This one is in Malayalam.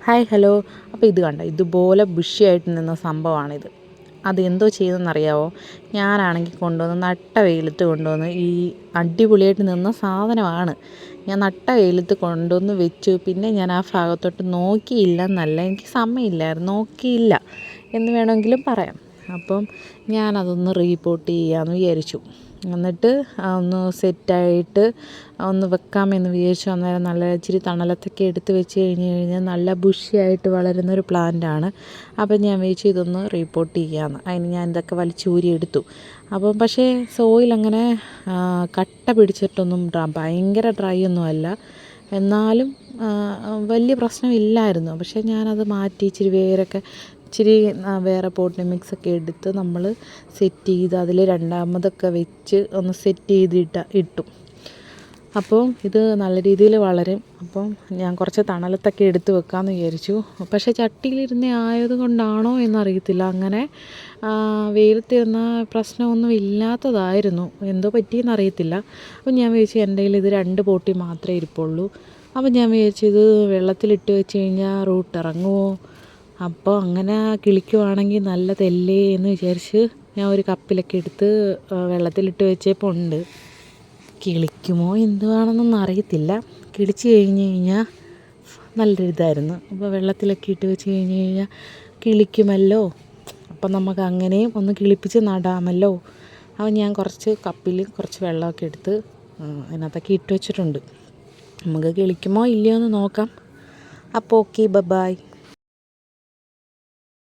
Hi hello. അപ്പോൾ ഇത് കണ്ടോ, ഇതുപോലെ ബുഷിയായിട്ട് നിന്ന സംഭവമാണിത്. അതെന്തോ ചെയ്തെന്നറിയാമോ? ഞാനാണെങ്കിൽ കൊണ്ടുവന്ന് നട്ട വെയിലത്ത് കൊണ്ടുവന്ന് ഈ അടിപൊളിയായിട്ട് നിന്ന സാധനമാണ്. ഞാൻ നട്ട വെയിലത്ത് കൊണ്ടുവന്ന് വെച്ചു. പിന്നെ ഞാൻ ആ ഭാഗത്തോട്ട് നോക്കിയില്ല എന്നല്ല, എനിക്ക് സമയമില്ലായിരുന്നു, നോക്കിയില്ല എന്ന് വേണമെങ്കിലും പറയാം. അപ്പം ഞാനതൊന്ന് റീപോർട്ട് ചെയ്യാമെന്ന് വിചാരിച്ചു. എന്നിട്ട് ഒന്ന് സെറ്റായിട്ട് ഒന്ന് വെക്കാമെന്ന് വിചാരിച്ചു. അന്നേരം നല്ല ഇച്ചിരി തണലത്തൊക്കെ എടുത്ത് വെച്ച് കഴിഞ്ഞാൽ നല്ല ബുഷിയായിട്ട് വളരുന്നൊരു പ്ലാന്റാണ്. അപ്പം ഞാൻ വിചാരിച്ചു ഇതൊന്ന് റീപോർട്ട് ചെയ്യാമെന്ന്. അതിന് ഞാൻ ഇതൊക്കെ വലിച്ചൂരി എടുത്തു. അപ്പം പക്ഷേ സോയിൽ അങ്ങനെ കട്ട പിടിച്ചിട്ടൊന്നും ഭയങ്കര ഡ്രൈ ഒന്നും അല്ല, എന്നാലും വലിയ പ്രശ്നമില്ലായിരുന്നു. പക്ഷേ ഞാനത് മാറ്റി ഇച്ചിരി വേറെ പോട്ടിംഗ് മിക്സൊക്കെ എടുത്ത് നമ്മൾ സെറ്റ് ചെയ്ത് അതിൽ രണ്ടാമതൊക്കെ വെച്ച് ഒന്ന് സെറ്റ് ഇട്ടു. അപ്പോൾ ഇത് നല്ല രീതിയിൽ വളരും. അപ്പം ഞാൻ കുറച്ച് തണലത്തൊക്കെ എടുത്ത് വെക്കാമെന്ന് വിചാരിച്ചു. പക്ഷേ ചട്ടിയിലിരുന്ന് ആയതുകൊണ്ടാണോ എന്നറിയത്തില്ല, അങ്ങനെ വെയിലത്തിരുന്ന പ്രശ്നമൊന്നും ഇല്ലാത്തതായിരുന്നു, എന്തോ പറ്റിയെന്നറിയത്തില്ല. അപ്പം ഞാൻ വിചാരിച്ചു എൻ്റെ കയ്യിൽ ഇത് 2 പോട്ടി മാത്രമേ ഇരിപ്പുള്ളൂ. അപ്പം ഞാൻ വിചാരിച്ചു ഇത് വെള്ളത്തിലിട്ട് വെച്ച് കഴിഞ്ഞാൽ റൂട്ട് ഇറങ്ങുമോ, അപ്പോൾ അങ്ങനെ കിളിക്കുവാണെങ്കിൽ നല്ലതല്ലേ എന്ന് വിചാരിച്ച് ഞാൻ ഒരു കപ്പിലൊക്കെ എടുത്ത് വെള്ളത്തിലിട്ട് വെച്ചപ്പോൾ ഉണ്ട്. കിളിക്കുമോ എന്തുവാണെന്നൊന്നും അറിയത്തില്ല. കിളിച്ച് കഴിഞ്ഞ് കഴിഞ്ഞാൽ നല്ലൊരിതായിരുന്നു. അപ്പോൾ വെള്ളത്തിലൊക്കെ ഇട്ട് വെച്ച് കഴിഞ്ഞ് കഴിഞ്ഞാൽ കിളിക്കുമല്ലോ, അപ്പം നമുക്ക് അങ്ങനെയും ഒന്ന് കിളിപ്പിച്ച് നടാമല്ലോ. അപ്പോൾ ഞാൻ കുറച്ച് കപ്പിൽ കുറച്ച് വെള്ളമൊക്കെ എടുത്ത് അതിനകത്തൊക്കെ ഇട്ട് വെച്ചിട്ടുണ്ട്. നമുക്ക് കിളിക്കുമോ ഇല്ലയോ എന്ന് നോക്കാം. അപ്പോൾ ഓക്കെ, ബൈ.